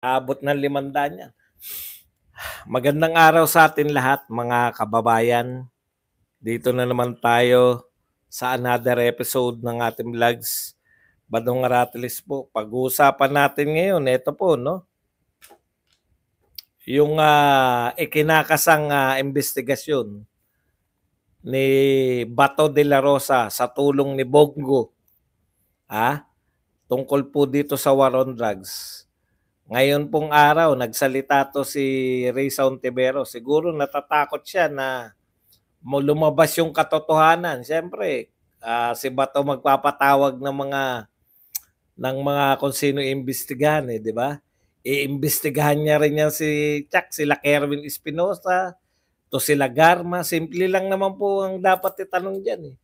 Abot ng 500 yan. Magandang araw sa atin lahat, mga kababayan. Dito na naman tayo sa another episode ng ating vlogs. Badong Aratilis po. Pag-uusapan natin ngayon, ito po, no? Yung ikinakasang investigasyon ni Bato de la Rosa sa tulong ni Bongo. Tungkol po dito sa war on drugs. Ngayon pong araw, nagsalita to si Risa Ontiveros. Siguro natatakot siya na lumabas yung katotohanan. Siyempre, si Bato magpapatawag ng mga kung sino iimbestigahan, di ba? Iimbestigahan niya rin yan si Chuck, sila Kerwin Espinosa, to sila Garma. Simple lang naman po ang dapat itanong diyan.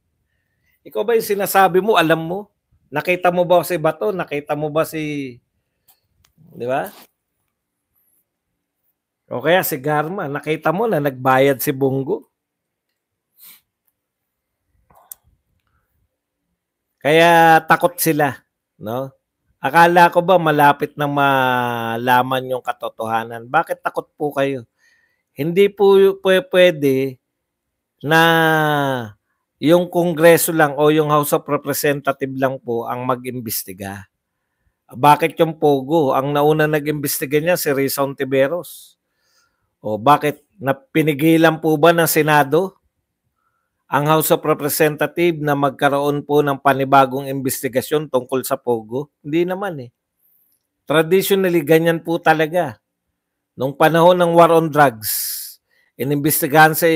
Ikaw ba yung sinasabi mo, alam mo? Nakita mo ba si Bato? Nakita mo ba si... Di ba? O kaya si Garma, nakita mo na nagbayad si Bongo. Kaya takot sila, no? Akala ko ba malapit na malaman yung katotohanan? Bakit takot po kayo? Hindi po pwede na yung Kongreso lang o yung House of Representatives lang po ang mag-imbestiga. Bakit yung Pogo? Ang nauna nag-imbestiga niya si Risa Ontiveros. O bakit pinigilan po ba ng Senado ang House of Representatives na magkaroon po ng panibagong investigasyon tungkol sa Pogo? Hindi naman eh. Traditionally, ganyan po talaga. Nung panahon ng war on drugs, inimbestigahan sa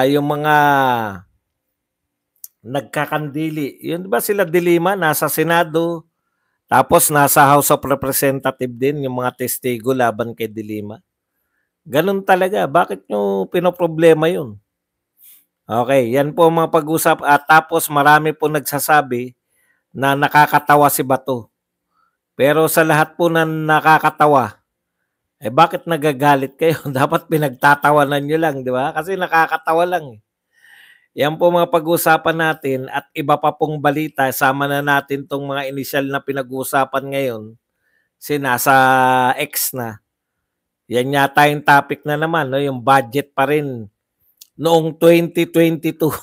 yung mga nagkakandili. Yun ba sila Dilima, nasa Senado, tapos nasa House of Representatives din yung mga testigo laban kay Dilima. Ganun talaga. Bakit nyo pinoproblema yun? Okay, yan po mga pag-usap. At tapos marami po nagsasabi na nakakatawa si Bato. Pero sa lahat po na nakakatawa, bakit nagagalit kayo? Dapat pinagtatawanan nyo lang, di ba? Kasi nakakatawa lang. Yan po mga pag-uusapan natin at iba pa pong balita. Sama na natin tong mga initial na pinag-uusapan ngayon. Kasi nasa X na. Yan yata yung topic na naman, no? Yung budget pa rin. Noong 2022.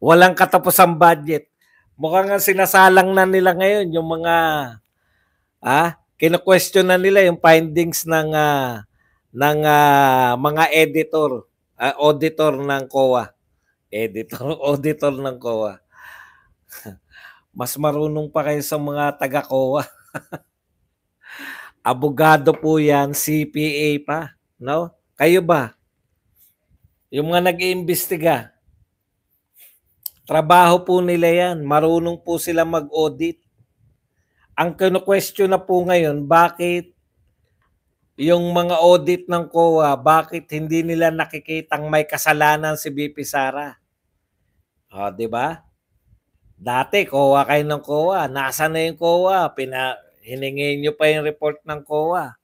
Walang katapos ang budget. Mukhang nga sinasalang na nila ngayon yung mga kino-question na nila yung findings ng mga auditor ng COA. Auditor ng COA. Mas marunong pa kayo sa mga taga-COA. Abogado po yan, CPA pa, no? Kayo ba? Yung mga nag-iimbestiga, trabaho po nila yan. Marunong po sila mag-audit. Ang kino-question na po ngayon, bakit yung mga audit ng COA, bakit hindi nila nakikitang may kasalanan si BP Sara? O, di ba? Dati, COA kayo ng COA. Nasaan na yung COA? Hiningin nyo pa yung report ng COA.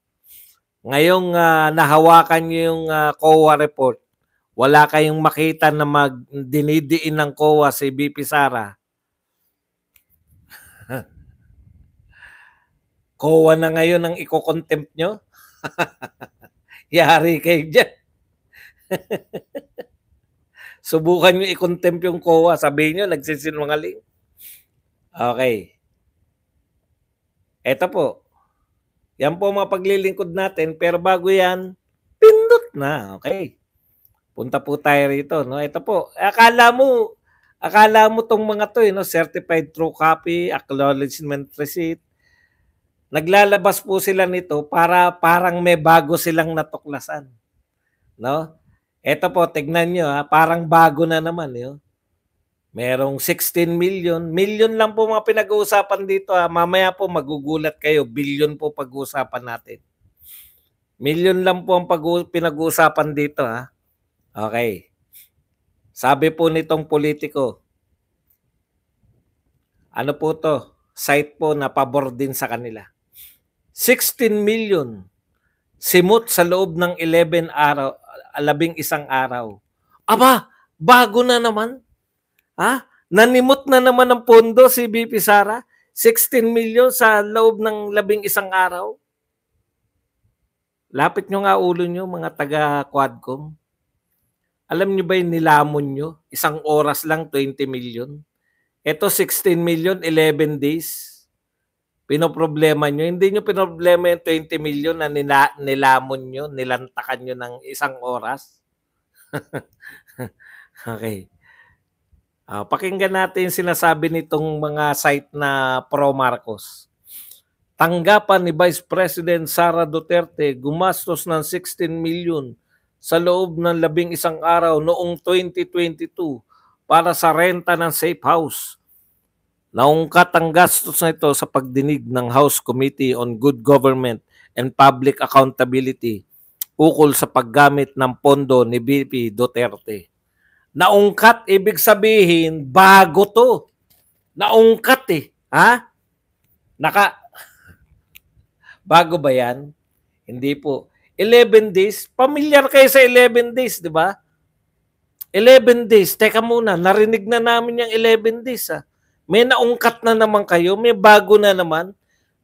Ngayong nahawakan nyo yung COA report, wala kayong makita na dinidiin ng COA si BP Sara. COA na ngayon ang iko-contempt nyo? Yari kayo dyan. Subukan nyo i-contempt yung COA. Sabihin nyo, nagsisinungaling. Okay. Eto po. Yan po mga paglilingkod natin. Pero bago yan, pindot na. Okay. Punta po tayo rito. No? Ito po. Akala mo tong mga to, no? Certified true copy, acknowledgement receipt. Naglalabas po sila nito para parang may bago silang natuklasan. No? Ito po, tignan nyo, parang bago na naman. Yun. Merong 16 million lang po mga pinag-uusapan dito. Mamaya po magugulat kayo, billion po pag-uusapan natin. Million lang po ang pinag-uusapan dito. Okay. Sabi po nitong politiko, ano po to? Site po na pabor din sa kanila. 16 million simot sa loob ng 11 araw. Aba, bago na naman. Nanimot na naman ng pondo si BP Sara. 16 million sa loob ng 11 araw. Lapit nyo nga ulo nyo, mga taga-Quadcom. Alam nyo ba yung nilamon nyo? Isang oras lang, 20 million. Ito, 16 million, 11 days. Pinoproblema nyo. Hindi nyo pinoproblema yung 20 million na nilamon nyo, nilantakan nyo ng isang oras. Okay. Pakinggan natin yung sinasabi nitong mga site na pro-Marcos. Tanggapan ni Vice President Sara Duterte gumastos ng 16 million sa loob ng 11 araw noong 2022 para sa renta ng safe house. Naungkat ang gastos na ito sa pagdinig ng House Committee on Good Government and Public Accountability ukol sa paggamit ng pondo ni VP Duterte. Naungkat, ibig sabihin, bago to. Naungkat eh. Ha? Bago ba yan? Hindi po. 11 days, pamilyar kayo sa 11 days, di ba? 11 days, teka muna, narinig na namin yung 11 days. May naungkat na naman kayo, may bago na naman.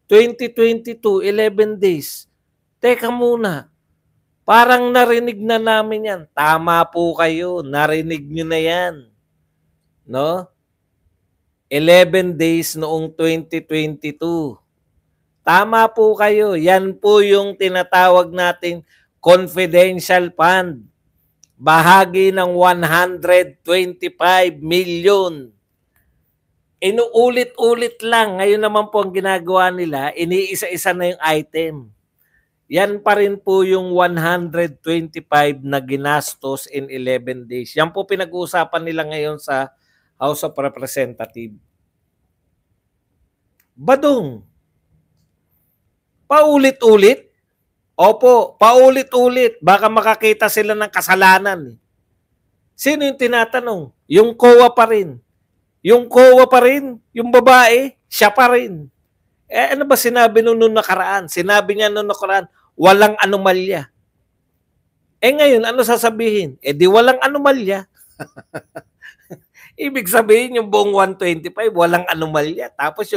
2022, 11 days. Teka muna, parang narinig na namin yan. Tama po kayo, narinig nyo na yan. No? 11 days noong 2022. Tama po kayo. Yan po yung tinatawag nating confidential fund. Bahagi ng 125 million. Inuulit-ulit lang. Ngayon naman po ang ginagawa nila, iniisa-isa na yung item. Yan pa rin po yung 125 na ginastos in 11 days. Yan po pinag-uusapan nila ngayon sa House of Representatives. Badong. Paulit-ulit? Opo, paulit-ulit. Baka makakita sila ng kasalanan. Sino yung tinatanong? Yung COA pa rin. Yung COA pa rin. Yung babae, siya pa rin. Ano ba sinabi nung nakaraan? Sinabi niya nung nakaraan, walang anomalya. Ngayon, ano sasabihin? Di walang anomalya. Ibig sabihin, yung buong 125, walang anomalya. Tapos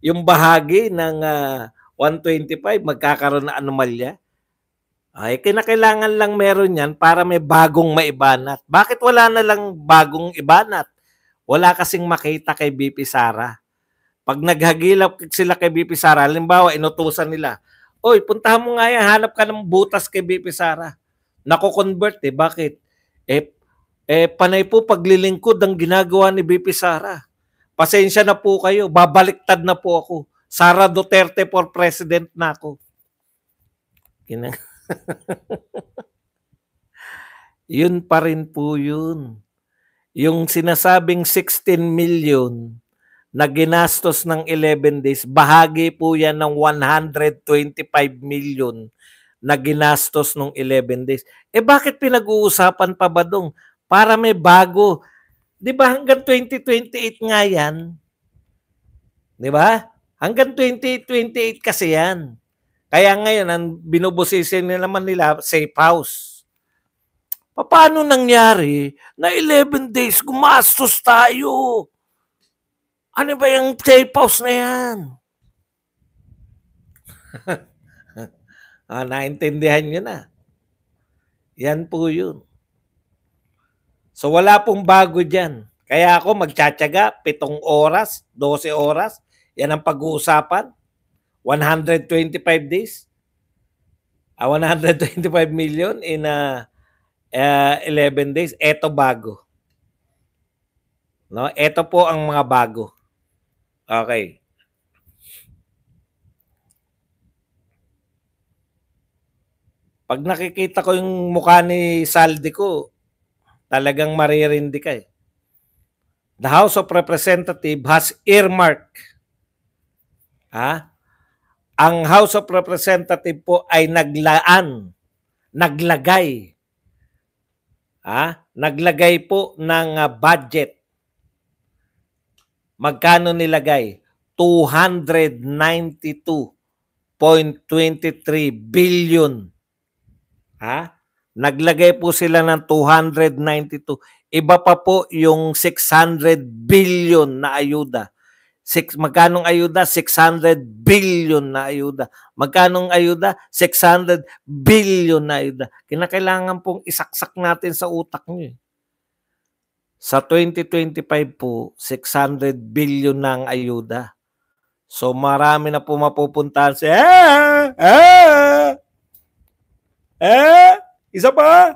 yung bahagi ng 125, magkakaroon na anomalya. Kinakailangan lang meron yan para may bagong maibanat. Bakit wala na lang bagong ibanat? Wala kasing makita kay BP Sara. Pag naghagilap sila kay BP Sara, halimbawa, inutusan nila, oy, puntahan mo nga yan, hanap ka ng butas kay BP Sara. Nako-convert Bakit? Panay po paglilingkod ang ginagawa ni BP Sara. Pasensya na po kayo, babaliktad na po ako. Sara Duterte for president na ako. Yun pa rin po yun. Yung sinasabing 16 million na ginastos ng 11 days, bahagi po yan ng 125 million na ginastos ng 11 days. Bakit pinag-uusapan pa ba dong? Para may bago. Di ba hanggang 2028 nga yan? Di ba? Hanggang 2028 kasi yan. Kaya ngayon, ang binubusisin naman nila, safe house. Paano nangyari na 11 days gumastos tayo? Ano ba yung safe house na yan? Naintindihan nyo na. Yan po yun. So wala pong bago dyan. Kaya ako magtsatsaga, 7 oras, 12 oras, yan ang pag-uusapan. 125 days. 125 million in 11 days. Ito bago. No? Ito po ang mga bago. Okay. Pag nakikita ko yung mukha ni Saldico, talagang maririndi ka eh. The House of Representatives has earmarked. Ang House of Representatives po ay naglagay po ng budget. Magkano nilagay? 292.23 billion. Naglagay po sila ng 292. Iba pa po yung 600 billion na ayuda. Magkanong ayuda? 600 billion na ayuda. Magkanong ayuda? 600 billion na ayuda. Kinakailangan pong isaksak natin sa utak niyo. Sa 2025 po, 600 billion na ang ayuda. So marami na po mapupuntahan isa pa,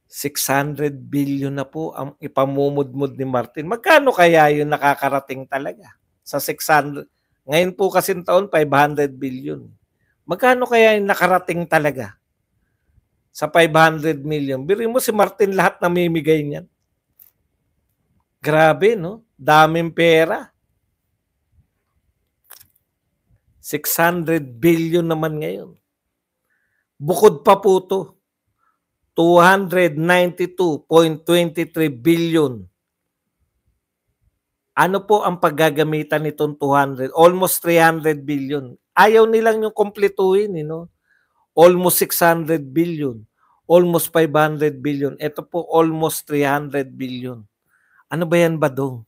600 billion na po ang ipamumudmud ni Martin. Magkano kaya yun nakakarating talaga? Sa 600. Ngayon po kasi taon, 500 billion. Magkano kaya yung nakarating talaga? Sa 500 million. Biruin mo si Martin lahat namimigay niyan. Grabe, no? Daming pera. 600 billion naman ngayon. Bukod pa po to. 292.23 billion. Ano po ang paggagamitan nitong 200? Almost 300 billion. Ayaw nilang yung kompletuhin, no? Almost 600 billion. Almost 500 billion. Ito po, almost 300 billion. Ano ba yan, Badong?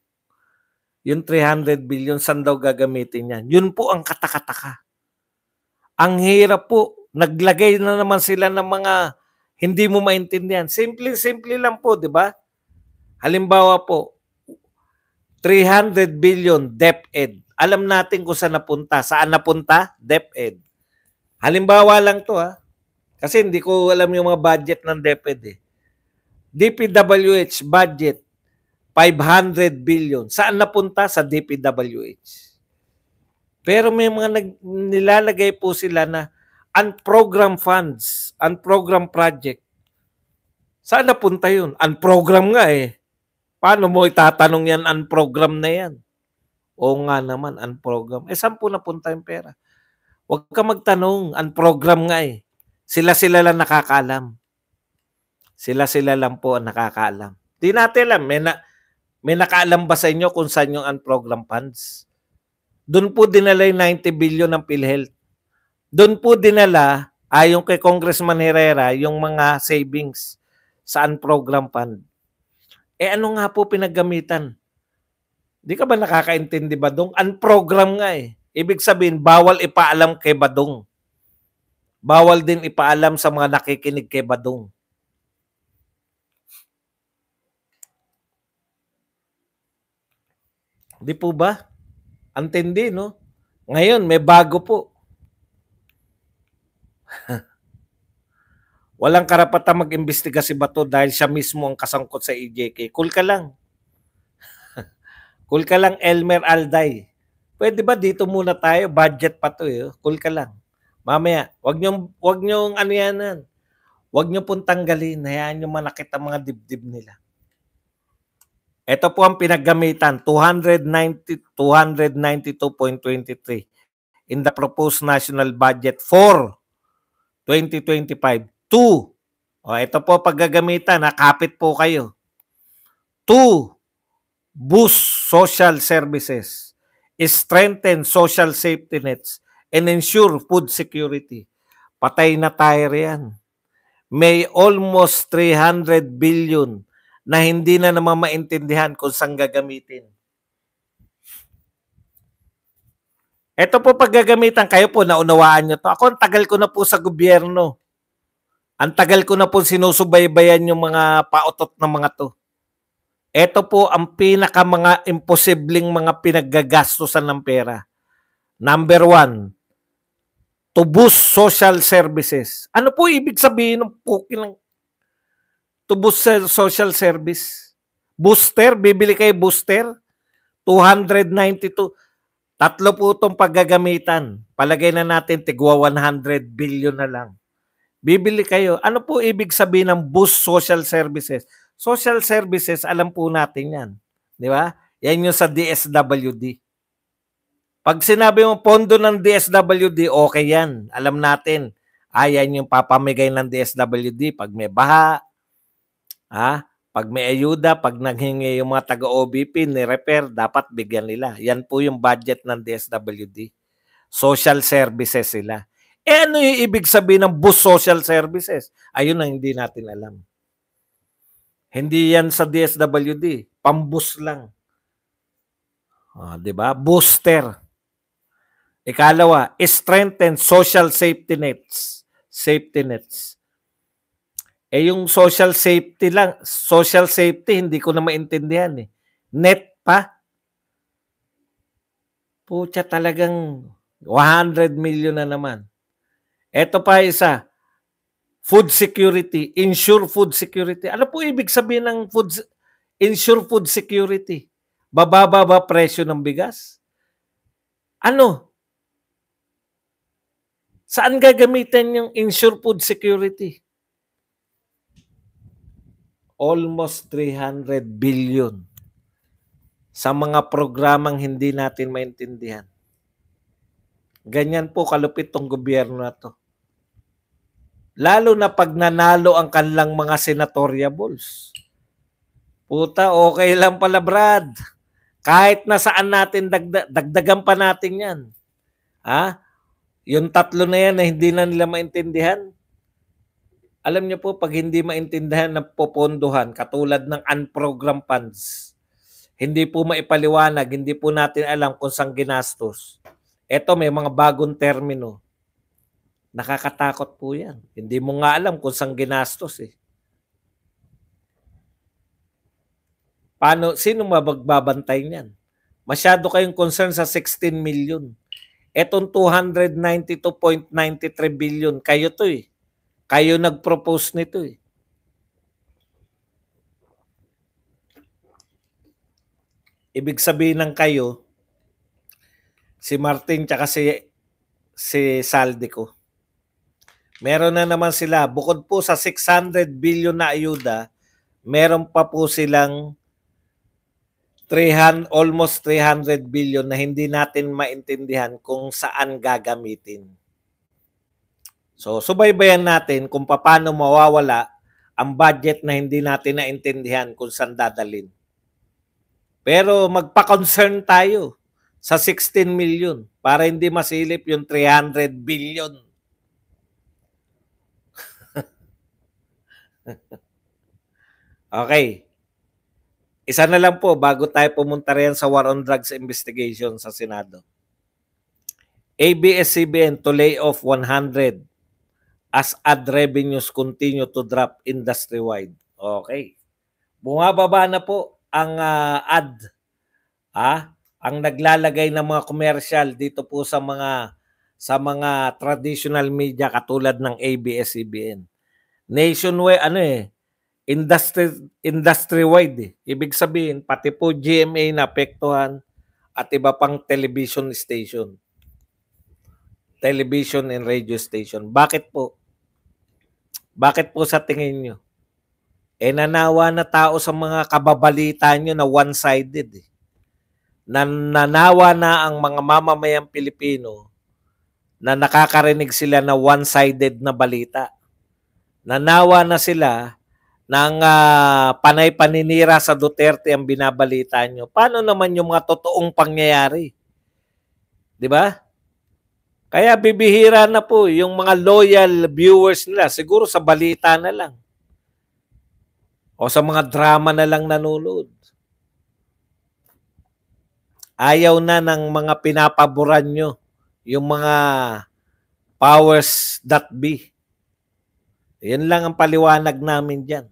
Yung 300 billion, saan daw gagamitin yan? Yun po ang katakataka. Ang hirap po. Naglagay na naman sila ng mga hindi mo maintindihan. Simple lang po, di ba? Halimbawa po, 300 billion DepEd. Alam natin kung saan napunta. Saan napunta? DepEd. Halimbawa lang to, ha. Kasi hindi ko alam yung mga budget ng DepEd. DPWH budget, 500 billion. Saan napunta? Sa DPWH. Pero may mga nilalagay po sila na unprogrammed funds, unprogrammed project. Saan napunta yun? Unprogrammed nga eh. Paano mo itatanong yan, unprogrammed na yan? Oo nga naman, unprogrammed. Saan po napunta yung pera? Huwag ka magtanong, unprogrammed nga eh. Sila lang nakakaalam. Sila lang po ang nakakaalam. Di natin alam, may nakaalam ba sa inyo kung saan yung unprogrammed funds? Doon po dinala yung 90 billion ng PhilHealth. Doon po dinala, ayon kay Congressman Herrera, yung mga savings sa unprogrammed fund. Ano nga po pinaggamitan? Di ka ba nakakaintindi, Badong? Unprogrammed nga eh. Ibig sabihin, bawal ipaalam kay Badong. Bawal din ipaalam sa mga nakikinig kay Badong. Di po ba? Antindi, no? Ngayon, may bago po. Walang karapatan mag-imbestiga si Bato dahil siya mismo ang kasangkot sa EJK. Cool ka lang. Cool ka lang, Elmer Alday. Pwede ba dito muna tayo? Budget pa to eh. Cool ka lang. Mamaya, wag niyong ano yan. Wag niyo pong tanggalin. Hayaan niyo manakit ang mga dibdib nila. Ito po ang pinaggamitan, 292.23 in the proposed national budget for 2025. 2. Ito po paggagamitan, kapit po kayo. 2. Boost social services, strengthen social safety nets, and ensure food security. Patay na tayo riyan. May almost 300 billion na hindi na naman maintindihan kung saan gagamitin. Ito po paggagamitan, kayo po naunawaan nyo to. Ako, ang tagal ko na po sa gobyerno. Ang tagal ko na po sinusubaybayan yung mga pautot na mga to. Ito po ang pinaka mga imposibleng mga pinaggagastusan ng pera. Number 1, to boost social services. Ano po ibig sabihin ng pukilang to boost social service? Booster? Bibili kayo booster? 292. Tatlo po itong paggagamitan. Palagay na natin tigwa 100 billion na lang. Bibili kayo. Ano po ibig sabihin ng boost social services? Social services, alam po natin yan. Di ba? Yan yung sa DSWD. Pag sinabi mo pondo ng DSWD, okay yan. Alam natin. Yan yung papamigay ng DSWD pag may baha. Pag may ayuda, pag naghingi yung mga taga-OBP, ni-repair, dapat bigyan nila. Yan po yung budget ng DSWD. Social services sila. Ano yung ibig sabihin ng boost social services? Ayun ang hindi natin alam. Hindi yan sa DSWD. Pambus lang. 'Di ba? Booster. Ikalawa, strengthen social safety nets. Safety nets. Yung social safety hindi ko na maintindihan eh. Net pa. Pucha, talagang 100 million na naman. Ito pa isa, food security, ensure food security. Ano po ibig sabihin ng ensure food security? Bababa ba presyo ng bigas? Ano? Saan gagamitin yung ensure food security? Almost 300 billion sa mga programang hindi natin maintindihan. Ganyan po kalupit tong gobyerno na to. Lalo na pag nanalo ang kanilang mga senatoriables. Puta, okay lang pala, Brad. Kahit na saan natin dagdagan pa natin yan. Yung tatlo na yan na hindi na nila maintindihan. Alam niyo po, pag hindi maintindihan na popondohan, katulad ng unprogrammed funds, hindi po maipaliwanag, hindi po natin alam kung saan ginastos. Eto, may mga bagong termino. Nakakatakot po yan. Hindi mo nga alam kung saan ginastos eh. Sino magbabantay niyan? Masyado kayong concern sa 16 million. Etong 292.93 billion, kayo to eh. Kayo nag-propose nito eh. Ibig sabihin ng kayo, si Martin tsaka si Saldico. Meron na naman sila, bukod po sa 600 billion na ayuda, meron pa po silang almost 300 billion na hindi natin maintindihan kung saan gagamitin. So, subaybayan natin kung paano mawawala ang budget na hindi natin naintindihan kung saan dadalhin. Pero magpa-concern tayo sa 16 million para hindi masilip yung 300 billion. Okay. Isa na lang po bago tayo pumunta riyan sa War on Drugs investigation sa Senado. ABS-CBN to lay off 100 as ad revenues continue to drop industry-wide. Okay. Bumababa na po ang ad. Ang naglalagay ng mga commercial dito po sa mga traditional media katulad ng ABS-CBN. Nationwide, industry-wide eh. Ibig sabihin, pati po GMA naapektuhan at iba pang television station. Television and radio station. Bakit po? Bakit po sa tingin nyo? Nanawa na tao sa mga kababalita nyo na one-sided eh. Nanawa na ang mga mamamayang Pilipino na nakakarinig sila na one-sided na balita. Nanawa na sila ng panay paninira sa Duterte ang binabalita nyo. Paano naman yung mga totoong pangyayari? Di ba? Kaya bibihira na po yung mga loyal viewers nila. Siguro sa balita na lang. O sa mga drama na lang nanonood. Ayaw na ng mga pinapaboran nyo. Yung mga powers that be. Yan lang ang paliwanag namin dyan.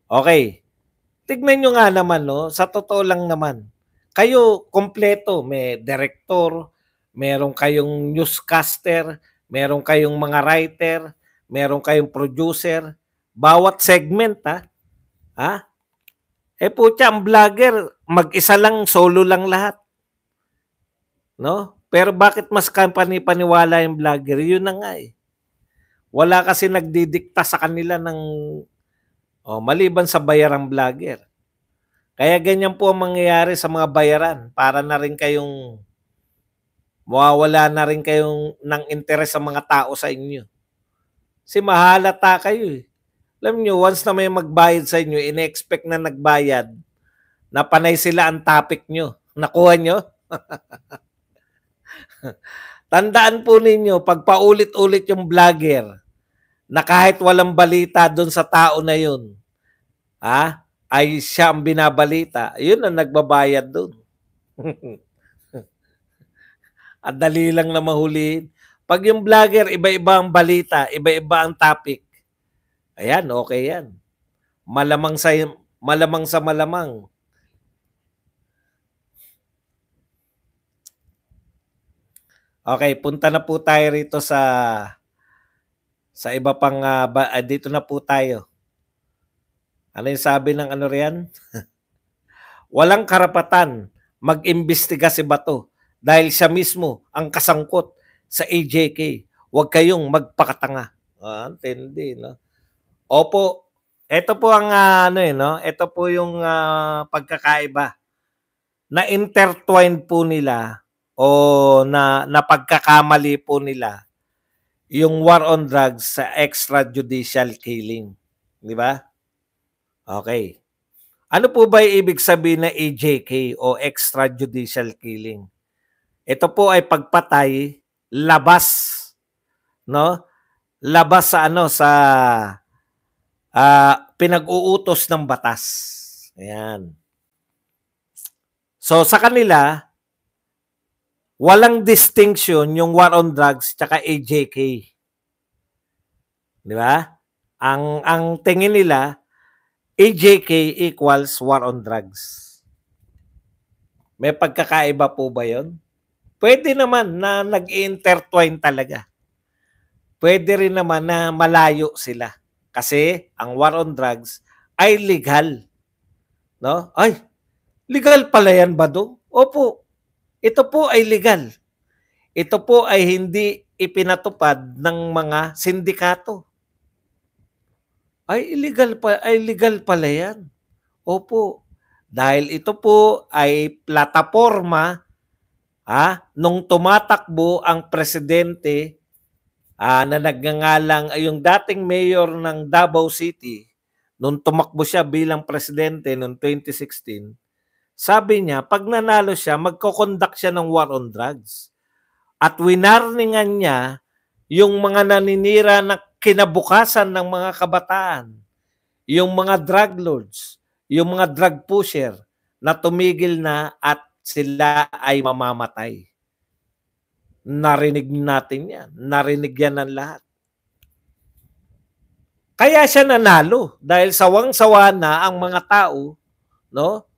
Okay. Tignan nyo nga naman, no? Sa totoo lang naman. Kayo, kompleto. May director, meron kayong newscaster, meron kayong mga writer, meron kayong producer. Bawat segment, putya, ang vlogger, mag-isa lang, solo lang lahat. No? Pero bakit mas paniwala yung vlogger? Yun na nga eh. Wala kasi nagdidikta sa kanila ng maliban sa bayarang vlogger. Kaya ganyan po ang mangyayari sa mga bayaran para na rin kayong mawawala na rin kayong ng interes sa mga tao sa inyo. Kasi mahalata kayo eh. Alam nyo, once na may magbayad sa inyo, ine-expect na nagbayad, na panay sila ang topic nyo. Nakuha nyo? Tandaan po ninyo, pag paulit-ulit yung vlogger, na kahit walang balita doon sa tao na yun, ay siya ang binabalita. Yun ang nagbabayad doon. At dali lang na mahulihin. Pag yung vlogger, iba-iba ang balita, iba-iba ang topic. Ayan, okay yan. Malamang sa malamang. Okay, punta na po tayo rito sa iba pang dito na po tayo. Ano yung sabi ng ano riyan? Walang karapatan mag-imbestiga si Bato dahil siya mismo ang kasangkot sa AJK. Huwag kayong magpakatanga. Tindi, no? Opo, ito po ang no? Ito po yung pagkakaiba. Na intertwined po nila o na pagkakamali po nila yung war on drugs sa extrajudicial killing. Di ba? Okay. Ano po ba yung ibig sabihin na EJK o extrajudicial killing? Ito po ay pagpatay labas, no? Labas sa pinag-uutos ng batas. Ayan. So sa kanila, walang distinction yung war on drugs tsaka EJK. Di ba? Ang tingin nila, EJK equals war on drugs. May pagkakaiba po ba yun? Pwede naman na nag-intertwine talaga. Pwede rin naman na malayo sila. Kasi ang war on drugs ay legal. No? Ay, legal pala yan ba do? Opo. Ito po ay legal. Ito po ay hindi ipinatupad ng mga sindikato. Ay legal pala yan. Opo. Dahil ito po ay plataforma nung tumatakbo ang presidente na nagngangalang yung dating mayor ng Davao City, nung tumakbo siya bilang presidente noong 2016, sabi niya, pag nanalo siya, magkoconduct siya ng war on drugs. At winarningan niya yung mga naninira na kinabukasan ng mga kabataan, yung mga drug lords, yung mga drug pusher na tumigil na at sila ay mamamatay. Narinig natin yan. Narinig yan ng lahat. Kaya siya nanalo dahil sawang-sawa na ang mga tao, no,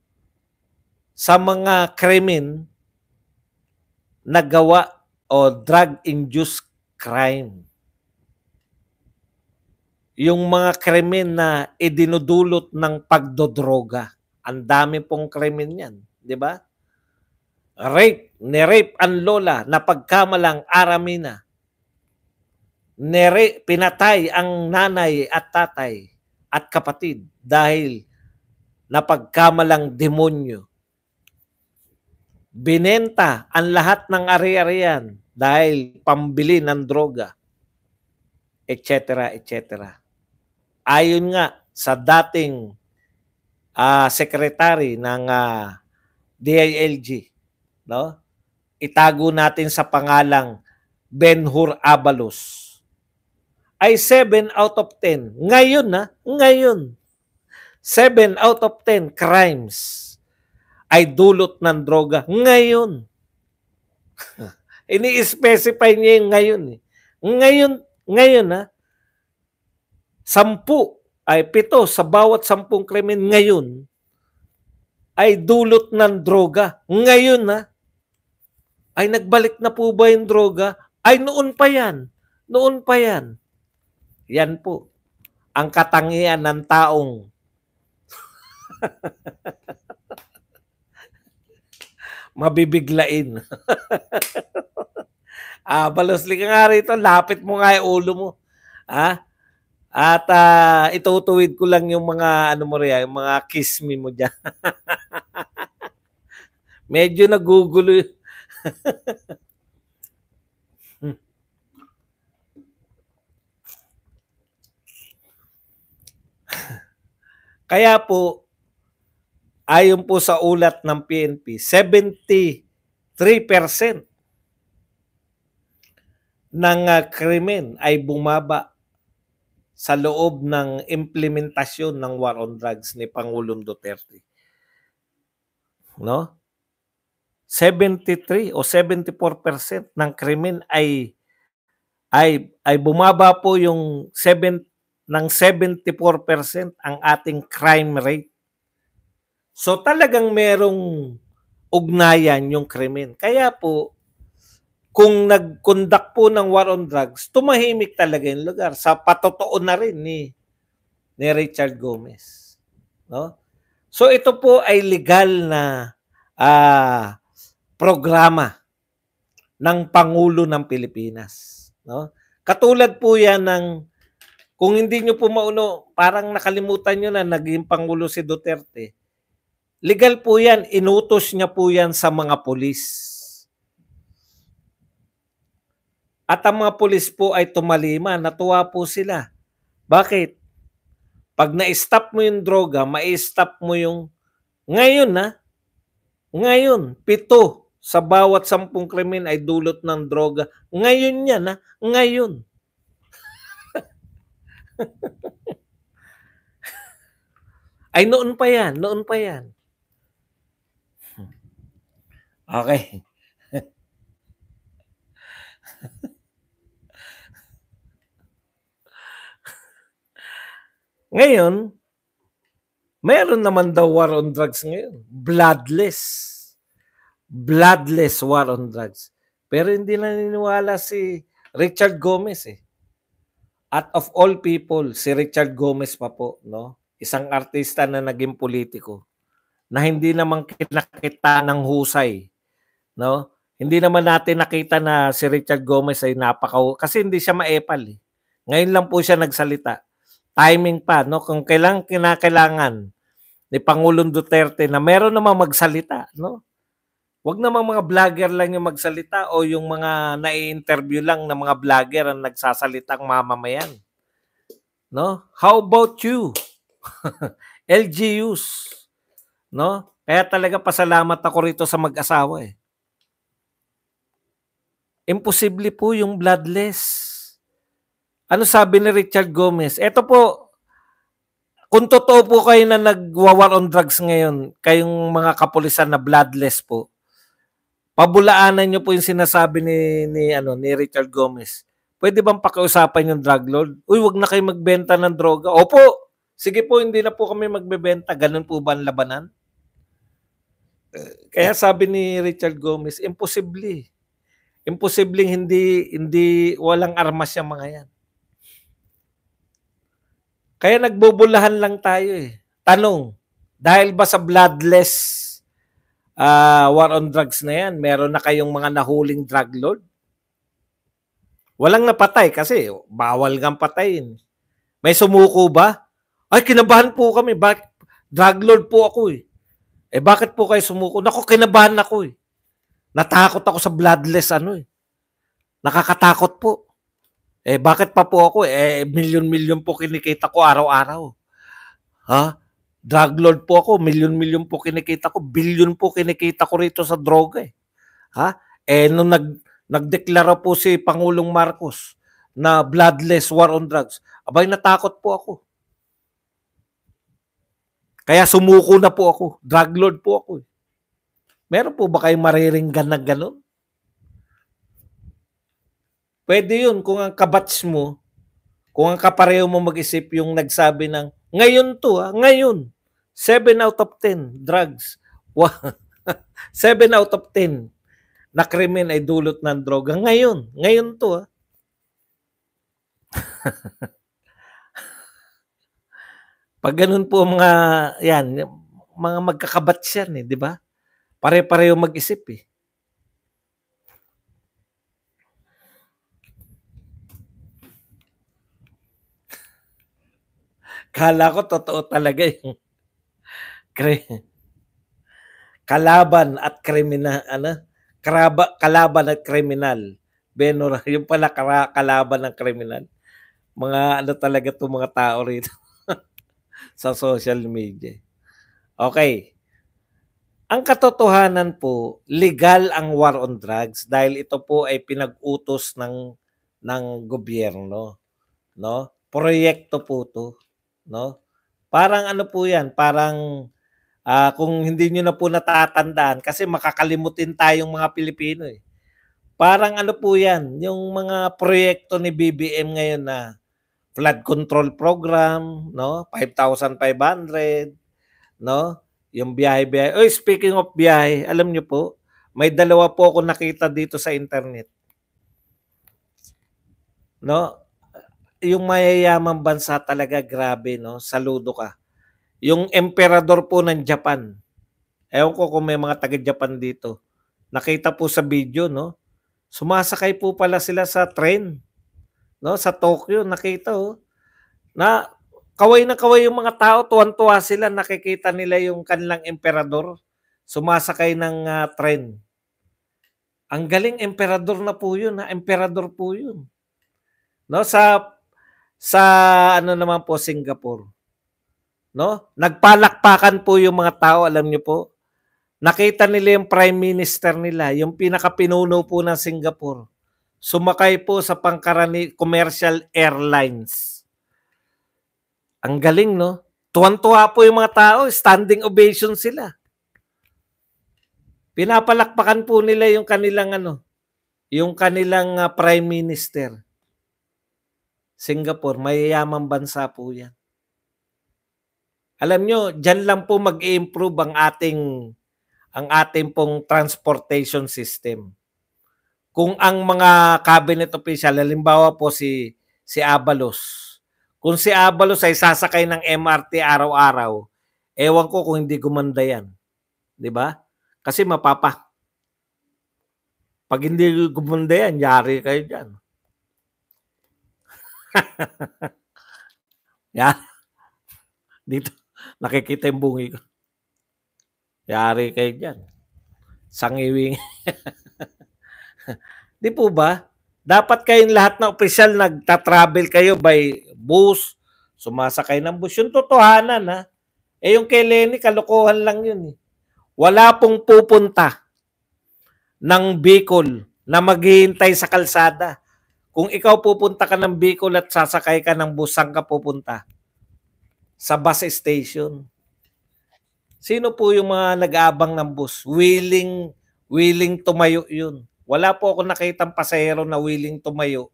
sa mga krimen na gawa o drug-induced crime. Yung mga krimen na idinudulot ng pagdodroga. Ang dami pong krimen yan, di ba? Rape, ni-rape ang lola na pagkamalang Aramina. Pinatay ang nanay at tatay at kapatid dahil napagkamalang demonyo. Binenta ang lahat ng ari-arian dahil pambili ng droga, etc. etc. Ayon nga sa dating secretary ng DILG, no? Itago natin sa pangalang Ben-Hur Abalos, ay 7 out of 10. Ngayon ngayon, 7 out of 10 crimes ay dulot ng droga. Ngayon. Ini-specify niya yung ngayon. Ngayon 10 ay 7 sa bawat 10 krimen ngayon ay dulot ng droga. Ngayon ay nagbalik na po ba yung droga? Ay noon pa yan. Noon pa yan. Yan po ang katangian ng taong mabibiglain. Balosli ka nga rito, lapit mo nga yung ulo mo. At itutuwid ko lang yung mga ano mo riyan, yung mga kiss me mo diyan. Medyo nagugulo. Kaya po, ayon po sa ulat ng PNP, 73% ng krimen ay bumaba sa loob ng implementasyon ng war on drugs ni Pangulong Duterte. No? 73 o 74% ng krimen ay bumaba po yung 74% ang ating crime rate. So talagang merong ugnayan yung krimen. Kaya po kung nag-conduct po ng war on drugs, tumahimik talaga yung lugar. Sa patotoo na rin ni Richard Gomez. No? So ito po ay legal na programa ng Pangulo ng Pilipinas. No? Katulad po yan ng, kung hindi nyo po mauno, parang nakalimutan nyo na naging Pangulo si Duterte. Legal po yan, inutos niya po yan sa mga pulis. At ang mga pulis po ay tumalima, natuwa po sila. Bakit? Pag na-stop mo yung droga, ma-stop mo yung, ngayon, 7 sa bawat 10 krimen ay dulot ng droga. Ngayon yan, ngayon. Ay noon pa yan. Okay. Ngayon, meron naman daw war on drugs ngayon. Bloodless war on drugs. Pero hindi naniniwala si Richard Gomez eh. At of all people, si Richard Gomez pa po, no? Isang artista na naging politiko na hindi naman kinakita ng husay, no? Hindi naman natin nakita na si Richard Gomez ay kasi hindi siya maepal eh. Ngayon lang po siya nagsalita. Timing pa, no? Kung kinakailangan ni Pangulong Duterte na meron namang magsalita, no? Wag namang mga vlogger lang yung magsalita o yung mga nai-interview lang na mga vlogger ang nagsasalitang mamamayan. No? How about you? LGUs. No? Kaya talaga pasalamat ako rito sa mag-asawa eh. Imposible po yung bloodless. Ano sabi ni Richard Gomez? Ito po, kung totoo po kayo na nag-war on drugs ngayon, kayong mga kapulisan na bloodless po, pabulaanan niyo po yung sinasabi ni Richard Gomez. Pwede bang pakiusapan yung drug lord? Uy, wag na kayo magbenta ng droga. Opo, sige po, hindi na po kami magbebenta. Ganun po ba ang labanan? Kaya sabi ni Richard Gomez, imposible. Imposibleng hindi walang armas yung mga yan. Kaya nagbubulahan lang tayo eh. Tanong, dahil ba sa bloodless war on drugs na yan, meron na kayong mga nahuling drug lord? Walang napatay kasi bawal kang patayin. May sumuko ba? Ay, kinabahan po kami. Drug lord po ako eh. Bakit po kayo sumuko? Naku, kinabahan ako eh. Natakot ako sa bloodless Nakakatakot po. Bakit pa po ako? Milyon-milyon po kinikita ko araw-araw. Ha? Drug lord po ako, milyon-milyon po kinikita ko, bilyon po kinikita ko rito sa droga eh. Ha? Nung nagdeklara po si Pangulong Marcos na bloodless war on drugs, abay natakot po ako. Kaya sumuko na po ako. Drug lord po ako eh. Meron po ba kayong mariringgan na gano'n? Pwede yun kung ang kabats mo, kung ang kapareho mo mag-isip yung nagsabi ng, ngayon to ngayon, 7 out of 10 drugs. 7 out of 10 na krimen ay dulot ng droga. Ngayon to Pag ganun po mga, mga magkakabats yan di ba? Pare-pareho mag-isip eh. Kala ko totoo talaga yung kalaban at kriminal, kalaban at kriminal. Benora, yung pala kalaban ng kriminal. Mga talaga itong mga tao rito sa social media. Okay. Ang katotohanan po, legal ang war on drugs dahil ito po ay pinag-utos ng gobyerno, no? proyekto po 'to, 'no? Parang ano po 'yan, parang, kung hindi niyo na po natatandaan kasi makakalimutin tayong mga Pilipino, eh. Parang ano po 'yan, yung mga proyekto ni BBM ngayon na flood control program, 'no, 5,500, 'no, yung biyahe-biyahe. Uy, speaking of biyahe, alam niyo po, may dalawa po akong nakita dito sa internet, 'no. Yung mayayamang bansa talaga grabe 'no, saludo ka. Yung emperador po ng Japan, ewan ko kung may mga taga-Japan dito. Nakita po sa video 'no, sumasakay po pala sila sa tren, 'no, sa Tokyo nakita, na kaway na kaway yung mga tao, tuwang-tuwa sila nakikita nila yung kanilang emperador sumasakay ng, tren. Ang galing, emperador na po yun, emperador po yun, 'no. Sa ano naman po, Singapore, 'no, nagpalakpakan po yung mga tao, alam niyo po? Nakita nila yung prime minister nila, yung pinakapinuno po ng Singapore, sumakay po sa commercial airlines. Ang galing 'no? Tuwang-tuwa po yung mga tao, standing ovation sila. Pinapalakpakan po nila yung kanilang ano, yung kanilang, prime minister. Singapore, mayayamang bansa po 'yan. Alam nyo, diyan lang po mag-i-improve ang ating pong transportation system. Kung ang mga cabinet official, halimbawa po si Abalos, kung si Abalos ay sasakay ng MRT araw-araw, ewan ko kung hindi gumanda yan. 'Di ba? Kasi pag hindi gumanda yan, yari kayo dyan. Yan. Dito, nakikita yung bungi ko. Yari kayo dyan. Sangiwing. Di po ba? Dapat kayong lahat na opisyal nagta-travel kayo by bus, sumasakay ng bus. Yung totohanan, ha? Eh yung kay Lenny, kalokohan lang yun. Wala pong pupunta ng Bicol na maghihintay sa kalsada. Kung ikaw pupunta ka ng Bicol at sasakay ka ng bus, saan ka pupunta? Sa bus station. Sino po yung mga nag-aabang ng bus? Willing tumayo yun. Wala po ako nakitang pasahero na willing tumayo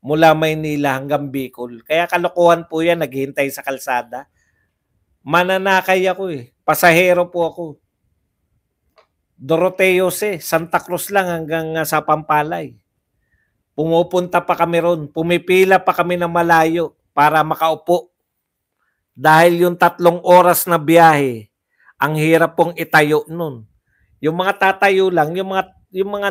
mula Maynila hanggang Bicol. Kaya kalokohan po yan, naghihintay sa kalsada. Mananakay ako eh. Pasahero po ako. Doroteo Santa Cruz lang hanggang sa Pampalay. Pumupunta pa kami ron. Pumipila pa kami ng malayo para makaupo. Dahil yung 3 oras na biyahe, ang hirap pong itayo nun. Yung mga tatayo lang, yung mga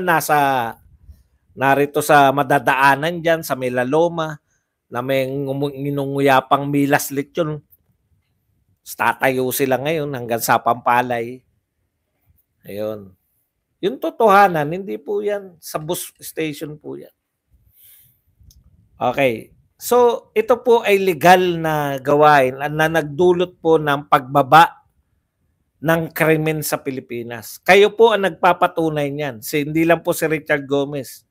narito sa madadaanan dyan, sa Melaloma, na may nginunguyapang Milas Lechon, tatayo sila ngayon hanggang sa Pampalay. Ayun. Yung totohanan, hindi po yan sa bus station po yan. Okay. So, ito po ay legal na gawain na nagdulot po ng pagbaba ng krimen sa Pilipinas. Kayo po ang nagpapatunay niyan. Hindi lang po si Richard Gomez.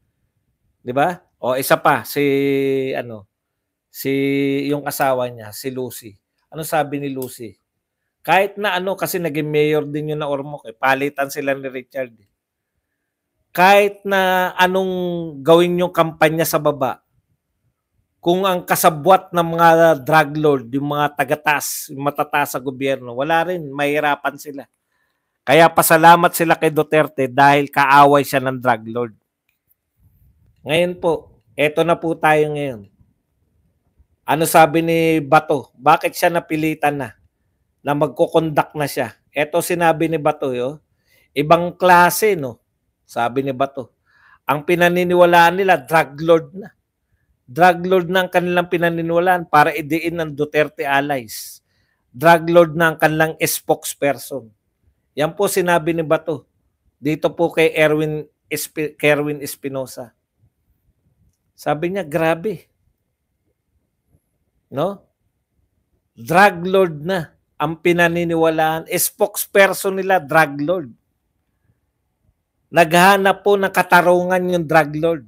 'Di ba? O isa pa si yung asawa niya, si Lucy. Ano sabi ni Lucy? Kahit na kasi naging mayor din yun na Ormoc, palitan sila ni Richard. Kahit na anong gawin yung kampanya sa baba, kung ang kasabwat ng mga drug lord, yung mga tagatas, yung matataas sa gobyerno, wala rin, mahirapan sila. Kaya pasalamat sila kay Duterte dahil kaaway siya ng drug lord. Ngayon po, eto na po tayo ngayon. Ano sabi ni Bato? Bakit siya napilitan na magko-conduct na siya? Eto sinabi ni Bato, ibang klase, no? Sabi ni Bato. Ang pinaniniwalaan nila, drug lord na. Drug lord na ang kanilang pinaniniwalaan para idiin ng Duterte allies. Drug lord na ang kanilang spokesperson. Yan po sinabi ni Bato. Dito po kay Kerwin Espinosa. Sabi niya, grabe. No? Drug lord na ang pinaniniwalaan. Spokesperson nila, drug lord. Naghahanap po ng katarungan yung drug lord.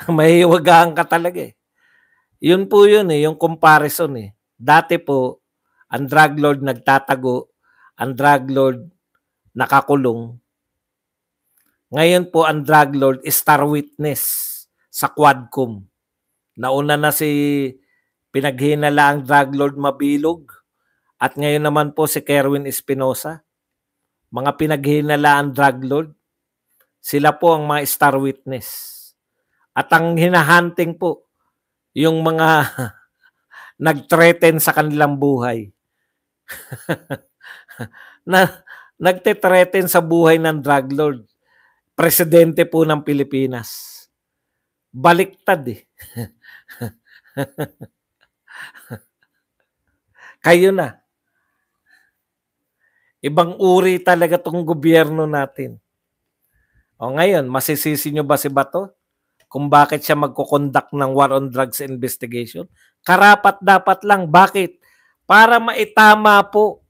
Mahihiwagaan ka talaga eh. Yun po yun eh, yung comparison eh. Dati po, ang drug lord nagtatago, ang drug lord nakakulong. Ngayon po, ang drug lord is star witness sa Quadcom. Nauna na si pinaghinala ang drug lord Mabilog at ngayon naman po si Kerwin Espinosa. Mga pinaghinala ang drug lord. Sila po ang mga star witness. At ang hinahunting po, yung mga nag-threaten sa kanilang buhay. Na nagte-threaten sa buhay ng drug lord. Presidente po ng Pilipinas. Baliktad eh. Kayo na. Ibang uri talaga tong gobyerno natin. O ngayon, masisisi nyo ba si Bato? Kung bakit siya magkukondak ng war on drugs investigation? Karapat dapat lang. Bakit? Para maitama po.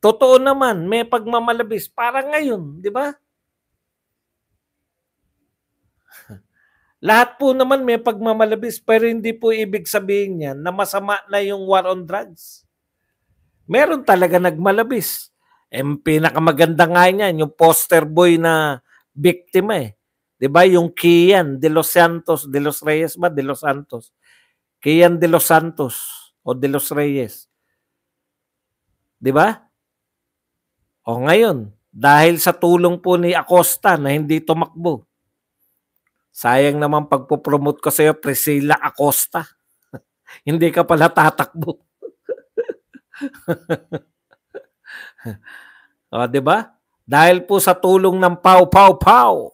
Totoo naman, may pagmamalabis. Para ngayon, di ba? Lahat po naman may pagmamalabis, pero hindi po ibig sabihin yan na masama na yung war on drugs. Meron talaga nagmalabis. Pinakamaganda nga niyan, yung poster boy na biktima eh. 'Di ba yung Kian de los Santos, de los Reyes ba? De los Santos. Kian de los Santos o de los Reyes. 'Di ba? O ngayon, dahil sa tulong po ni Acosta na hindi tumakbo. Sayang naman pagpo-promote ko sa iyo, Priscilla Acosta. Hindi ka pala tatakbo. O, 'di ba? Dahil po sa tulong ng Pau Pau Pau.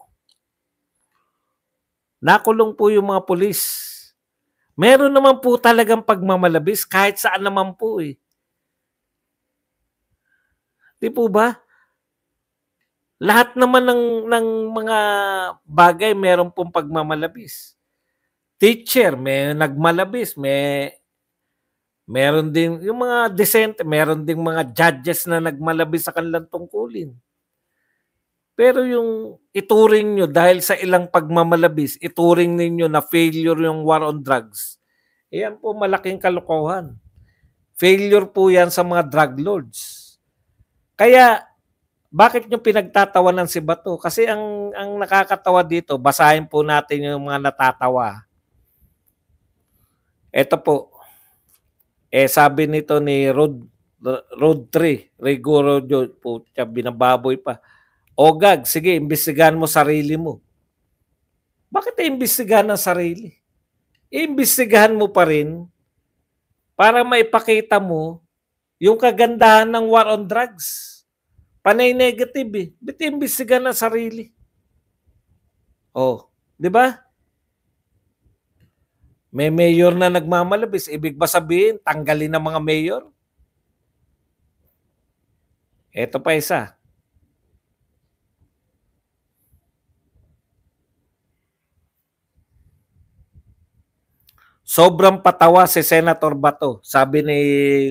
Nakulong po yung mga pulis. Meron naman po talagang pagmamalabis kahit saan naman po eh. Di po ba? Lahat naman ng mga bagay meron pong pagmamalabis. Teacher, may nagmalabis, meron din yung mga decent, meron ding mga judges na nagmalabis sa kanilang tungkulin. Pero yung ituring nyo dahil sa ilang pagmamalabis, ituring ninyo na failure yung war on drugs. Yan po malaking kalokohan. Failure po yan sa mga drug lords. Kaya, bakit nyo pinagtatawanan si Bato? Kasi ang nakakatawa dito, basahin po natin yung mga natatawa. Ito po, sabi nito ni Road 3, Rigoro po, binababoy pa. Ogag, sige, imbestigahan mo sarili mo. Bakit imbestigahan ang sarili? Imbestigahan mo pa rin para maipakita mo yung kagandahan ng war on drugs. Panay negative eh. Ba't imbestigahan ang sarili? Oh, di ba? May mayor na nagmamalabis. Ibig ba sabihin, tanggalin ng mga mayor? Ito pa isa. Sobrang patawa si Senator Bato, sabi ni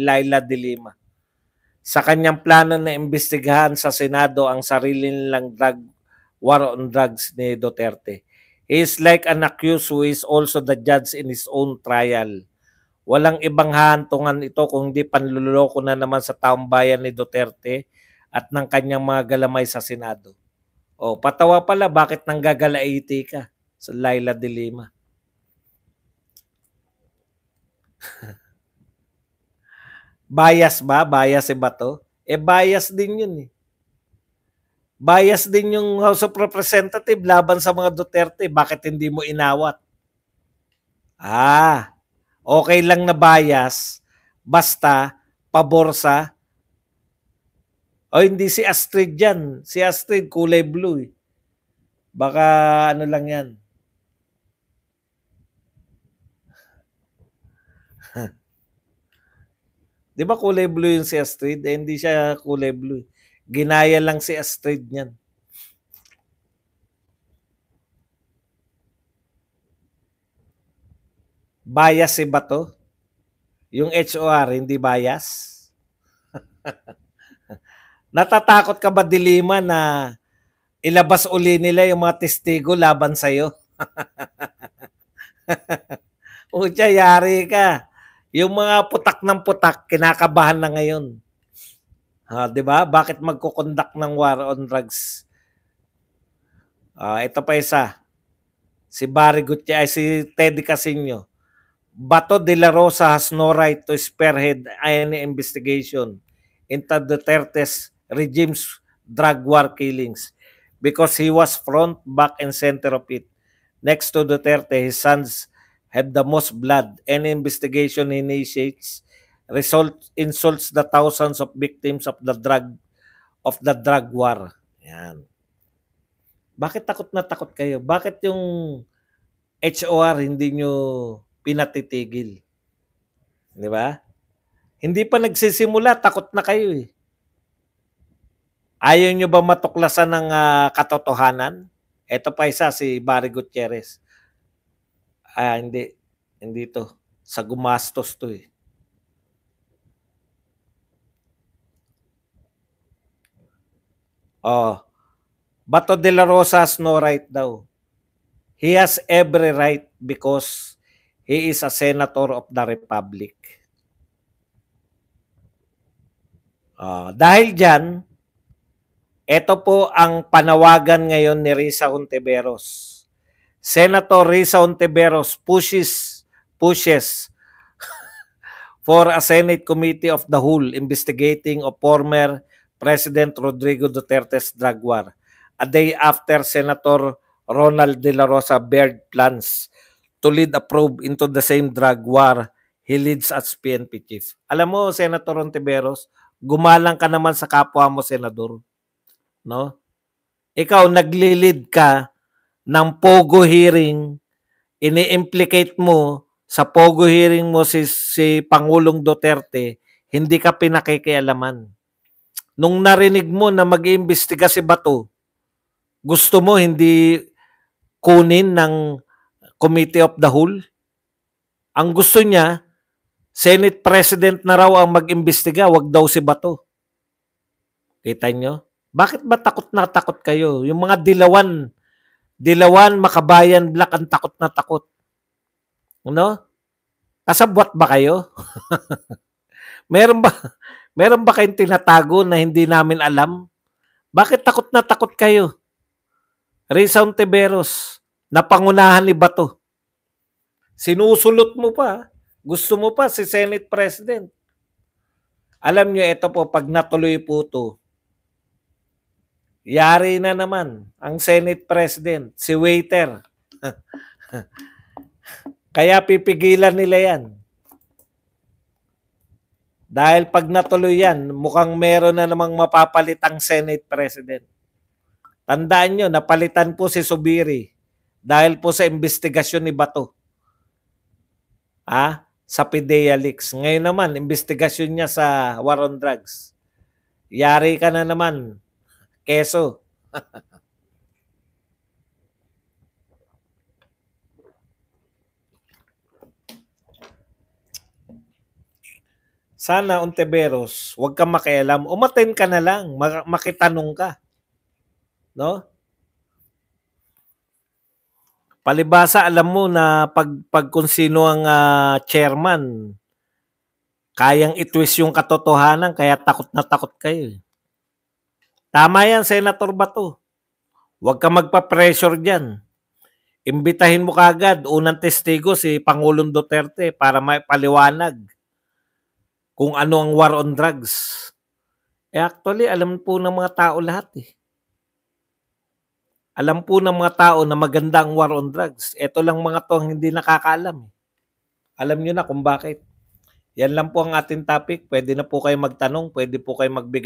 Laila de Lima. Sa kanyang plano na imbestigahan sa Senado ang sarili nilang war on drugs ni Duterte. He is like an accused who is also the judge in his own trial. Walang ibang hahantungan ito kung hindi panluloko na naman sa taong bayan ni Duterte at ng kanyang mga galamay sa Senado. O, patawa pala, bakit nanggagalaiti ka sa Laila de Lima? Bias ba? Bias si Bato? Bias din yun eh. Bias din yung House of Representative laban sa mga Duterte. Bakit hindi mo inawat? Okay lang na bias basta pabor sa hindi si Astrid dyan. Si Astrid kulay blue eh. Baka ano lang yan. Di ba kulay blue yung si Astrid? Hindi siya kulay blue. Ginaya lang si Astrid niyan. Bias si Bato? Yung HOR, hindi bias? Natatakot ka ba, Dilima, na ilabas uli nila yung mga testigo laban sa'yo? Putya, yari ka. Yung mga putak ng putak, kinakabahan na ngayon. 'Di ba? Bakit magko-conduct ng war on drugs? Ito pa isa. Si Barry Gutierrez, si Teddy Casino. Bato de la Rosa has no right to spearhead any investigation into Duterte's regime's drug war killings because he was front, back, and center of it. Next to Duterte, his sons have the most blood. Any investigation he initiates insults the thousands of victims of the drug war. Yan. Bakit takot na takot kayo? Bakit yung HOR hindi nyo pinatitigil? Di ba? Hindi pa nagsisimula, takot na kayo eh. Ayaw nyo ba matuklasan ng katotohanan? Ito pa isa, si Barry Gutierrez. Hindi. Hindi to. Sa gumastos to eh. Bato de la Rosa has no right daw. He has every right because he is a senator of the Republic. Dahil dyan, ito po ang panawagan ngayon ni Risa Hontiveros. Senator Risa Hontiveros pushes for a Senate Committee of the Whole investigating of former President Rodrigo Duterte's drug war. A day after Senator Ronald De La Rosa bared plans to lead a probe into the same drug war he leads as PNP chief. Alam mo, Senator Hontiveros, gumalang ka naman sa kapwa mo, Senador. No? Ikaw, nagli-lead ka ng POGO hearing, ini-implicate mo sa POGO hearing mo si Pangulong Duterte, hindi ka pinakikialaman. Nung narinig mo na mag-iimbestiga si Bato, gusto mo hindi kunin ng Committee of the Whole? Ang gusto niya, Senate President na raw ang mag-imbestiga, wag daw si Bato. Kita nyo? Bakit ba takot na takot kayo? Yung mga dilawan, makabayan, black, ang takot na takot. Ano? Kasabwat ba kayo? Meron ba kayong tinatago na hindi namin alam? Bakit takot na takot kayo? Risa Hontiveros, napangunahan ni Bato. Sinusulot mo pa. Gusto mo pa si Senate President. Alam nyo, ito po, pag natuloy po ito, yari na naman ang Senate President, si Waiter. Kaya pipigilan nila yan. Dahil pag natuloy yan, mukhang meron na namang mapapalit ang Senate President. Tandaan nyo, napalitan po si Subiri dahil po sa investigasyon ni Bato. Sa PDEA leaks. Ngayon naman, investigasyon niya sa war on drugs. Yari ka na naman, Keso. Sana, Hontiveros, huwag kang makialam. Umaten ka na lang, makitanong ka. No? Palibasa, alam mo na pag kung sino ang chairman, kayang itwist yung katotohanan, kaya takot na takot kayo. Tama yan, Senator Bato. Huwag ka magpa-pressure dyan. Imbitahin mo kagad, unang testigo si Pangulong Duterte para maipaliwanag kung ano ang war on drugs. Actually, alam po ng mga tao lahat eh. Alam po ng mga tao na maganda ang war on drugs. Ito lang mga to ang hindi nakakaalam. Alam nyo na kung bakit. Yan lang po ang ating topic. Pwede na po kayo magtanong. Pwede po kayo magbigay